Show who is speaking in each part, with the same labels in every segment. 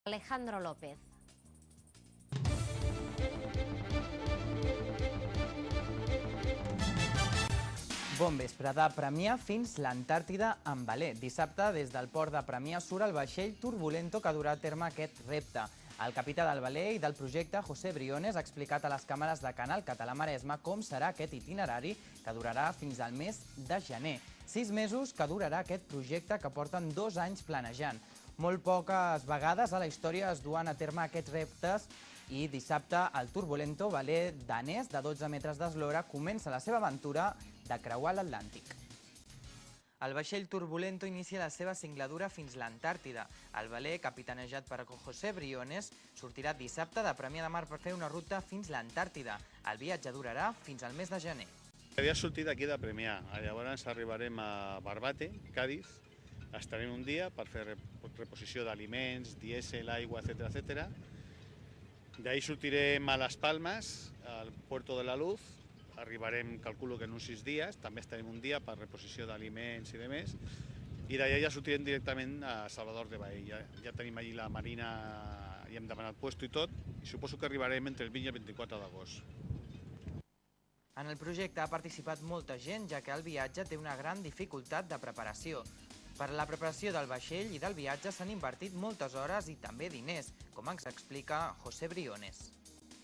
Speaker 1: Alejandro López.
Speaker 2: Bon vespre. De Premià fins l'Antàrtida en veler. Dissabte, des del port de Premià, surt el vaixell Turbulento que durà a terme aquest repte. El capità del veler i del projecte, José Briones, ha explicat a les càmeres de Canal Català Maresme com serà aquest itinerari que durarà fins al mes de gener. 6 mesos que durarà aquest projecte que porten 2 anys planejant. Molt poques vegades a la història es duen a terme aquests reptes i dissabte el Turbulento, veler danès de 12 metres d'eslora, comença la seva aventura de creuar l'Atlàntic. El vaixell Turbulento inicia la seva singladura fins l'Antàrtida. El veler, capitanejat per José Briones, sortirà dissabte de Premià de Mar per fer una ruta fins l'Antàrtida. El viatge durarà fins al mes de gener.
Speaker 3: Havia sortit d'aquí de Premià, llavors arribarem a Barbate, Cádiz, estarem un dia per fer reposició d'aliments, dièsel, aigua, etc. D'ahí sortirem a Las Palmas, al Puerto de la Luz, arribarem, calculo que en uns 6 dies, també estarem un dia per reposició d'aliments i demés, i d'allà ja sortirem directament a Salvador de Bahí. Ja tenim allí la marina, ja hem demanat puesto i tot, i suposo que arribarem entre el 20 i el 24 d'agost.
Speaker 2: En el projecte ha participat molta gent, ja que el viatge té una gran dificultat de preparació. Per a la preparació del vaixell i del viatge s'han invertit moltes hores i també diners, com ens explica José Briones.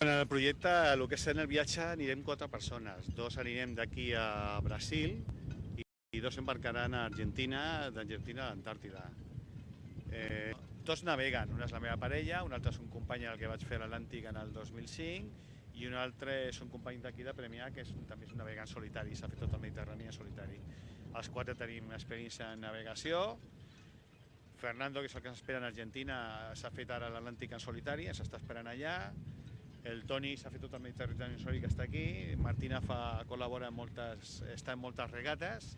Speaker 3: En el projecte, el que és en el viatge, anirem 4 persones. 2 anirem d'aquí a Brasil i 2 embarcaran a Argentina, d'Argentina a l'Antàrtida. 2 naveguen, una és la meva parella, un altre és un company amb el que vaig fer l'Atlàntic en el 2005 i un altre és un company d'aquí de Premià que també és un navegant solitari, s'ha fet tot el Mediterrani en solitari. Els 4 tenim experiència en navegació. Fernando, que és el que s'espera en Argentina, s'ha fet ara l'Atlàntic en solitari, s'està esperant allà. El Toni s'ha fet tot el Mediterrani en solitari, que està aquí. Martina col·labora està en moltes regates.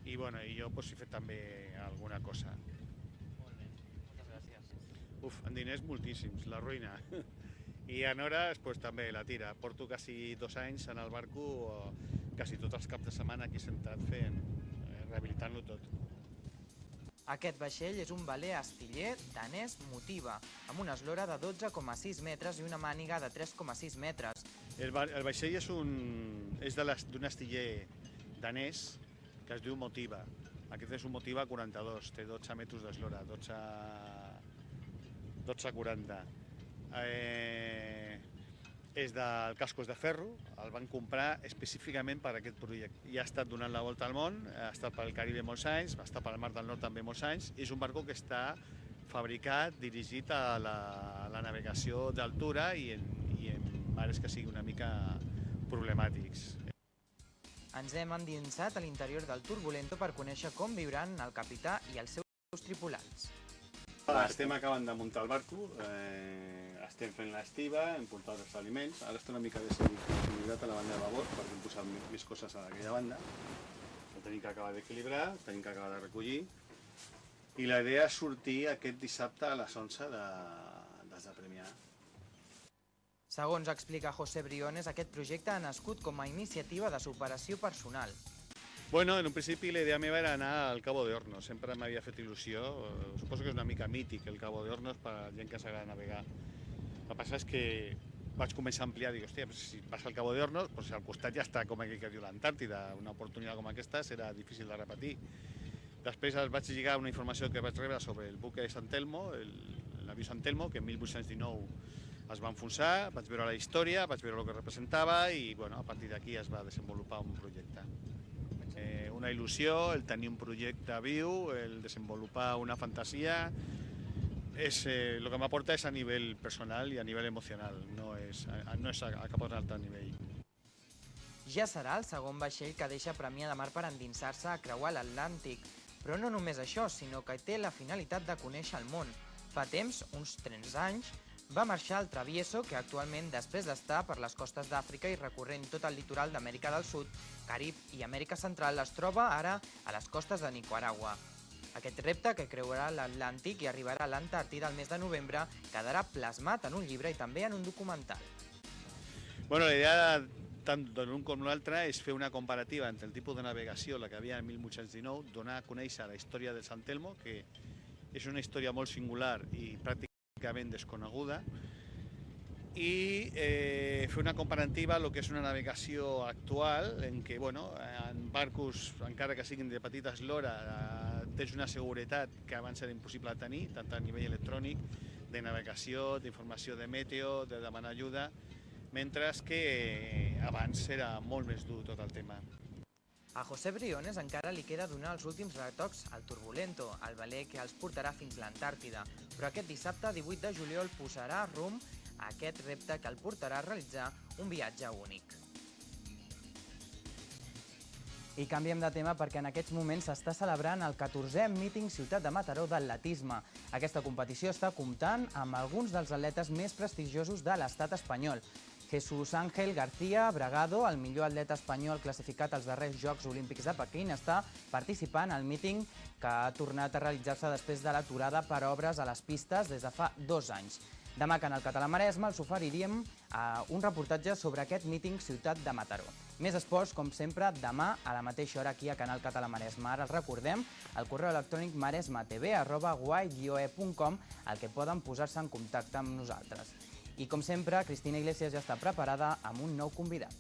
Speaker 3: I jo he fet també alguna cosa.
Speaker 2: Molt bé, moltes gràcies.
Speaker 3: En diners moltíssims, la ruïna. I en hores també la tira. Porto quasi 2 anys en el barco, quasi tots els caps de setmana aquí sentat fent, rehabilitant-lo tot.
Speaker 2: Aquest vaixell és un veler astiller danès Motiva, amb una eslora de 12,6 metres i una màniga de 3,6 metres.
Speaker 3: El vaixell és d'un astiller danès que es diu Motiva. Aquest és un Motiva 42, té 12 metres d'eslora, 12,40. És del cascos de ferro, el van comprar específicament per a aquest projecte. I ha estat donant la volta al món, ha estat pel Caribe molts anys, ha estat pel Mar del Nord també molts anys, i és un barco que està fabricat, dirigit a la navegació d'altura i en mares que siguin una mica problemàtics.
Speaker 2: Ens hem endinsat a l'interior del Turbulento per conèixer com viuran el capità i els seus tripulants.
Speaker 3: Estem acabant de muntar el barco, estem fent l'estiva, hem portat els aliments, ara està una mica desequilibrat a la banda de babord perquè hem posat més coses a aquella banda. Ho tenim que acabar d'equilibrar, tenim que acabar de recollir i la idea és sortir aquest dissabte a les 11 des de Premià.
Speaker 2: Segons explica José Briones, aquest projecte ha nascut com a iniciativa de superació personal.
Speaker 3: En un principi la idea meva era anar al Cabo de Hornos, sempre m'havia fet il·lusió, suposo que és una mica mític el Cabo de Hornos per a gent que s'agrada navegar. El que passa és que vaig començar a ampliar, dic, hòstia, si vas al Cabo de Hornos, al costat ja està com aquell que diu l'Antàrtida, una oportunitat com aquesta serà difícil de repetir. Després vaig lligar una informació que vaig rebre sobre el buque de San Telmo, el naviu San Telmo, que en 1819 es va enfonsar, vaig veure la història, vaig veure el que representava i a partir d'aquí es va desenvolupar un projecte. Una il·lusió, el tenir un projecte viu, el desenvolupar una fantasia, el que m'aporta és a nivell personal i a nivell emocional, no és a cap altre nivell.
Speaker 2: Ja serà el segon vaixell que deixa Premià de Mar per endinsar-se a creuar l'Atlàntic, però no només això, sinó que té la finalitat de conèixer el món. Fa temps, uns 30 anys, va marxar al Travieso, que actualment, després d'estar per les costes d'Àfrica i recorrent tot el litoral d'Amèrica del Sud, Carib i Amèrica Central, es troba ara a les costes de Nicaragua. Aquest repte, que creurà l'Atlàntic i arribarà a l'Antàrtida el mes de novembre, quedarà plasmat en un llibre i també en un documental.
Speaker 3: La idea tant d'un com l'altre és fer una comparativa entre el tipus de navegació, la que havia en 1819, donar a conèixer la història de San Telmo, que és una història molt singular i pràcticament pràcticament desconeguda, i fer una comparativa a el que és una navegació actual, en què en barcos, encara que siguin de petita eslora, tens una seguretat que abans era impossible de tenir, tant a nivell electrònic, de navegació, d'informació de meteo, de demanar ajuda, mentre que abans era molt més dur tot el tema.
Speaker 2: A José Briones encara li queda donar els últims retocs al Turbulento, el veler que els portarà fins l'Antàrtida, però aquest dissabte, 18 de juliol, posarà rumb a aquest repte que el portarà a realitzar un viatge únic. I canviem de tema perquè en aquests moments s'està celebrant el 14è míting Ciutat de Mataró d'atletisme. Aquesta competició està comptant amb alguns dels atletes més prestigiosos de l'estat espanyol. Jesús Ángel García Bragado, el millor atleta espanyol classificat als darrers Jocs Olímpics de Pequín, està participant al míting que ha tornat a realitzar-se després de l'aturada per obres a les pistes des de fa 2 anys. Demà a Canal Català Maresme els oferiríem un reportatge sobre aquest míting Ciutat de Mataró. Més esports, com sempre, demà a la mateixa hora aquí a Canal Català Maresme. Ara els recordem el correu electrònic maresmatv@guai-e.com, al que poden posar-se en contacte amb nosaltres. I com sempre, Cristina Iglesias ja està preparada amb un nou convidat.